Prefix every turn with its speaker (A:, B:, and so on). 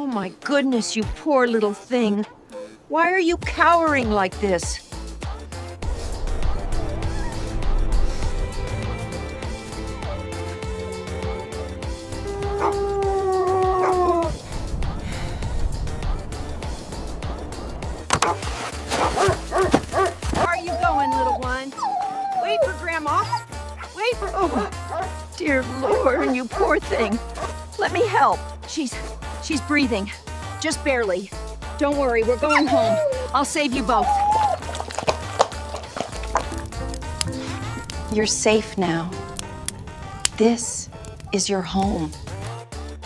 A: my goodness, you poor little thing. Why are you cowering like this? Where are you going, little one? Wait for Grandma. Wait for... Oh, dear Lord, you poor thing. Let me help. She's breathing. Just barely. Don't worry, we're going home. I'll save you both.
B: You're safe now. This is your home.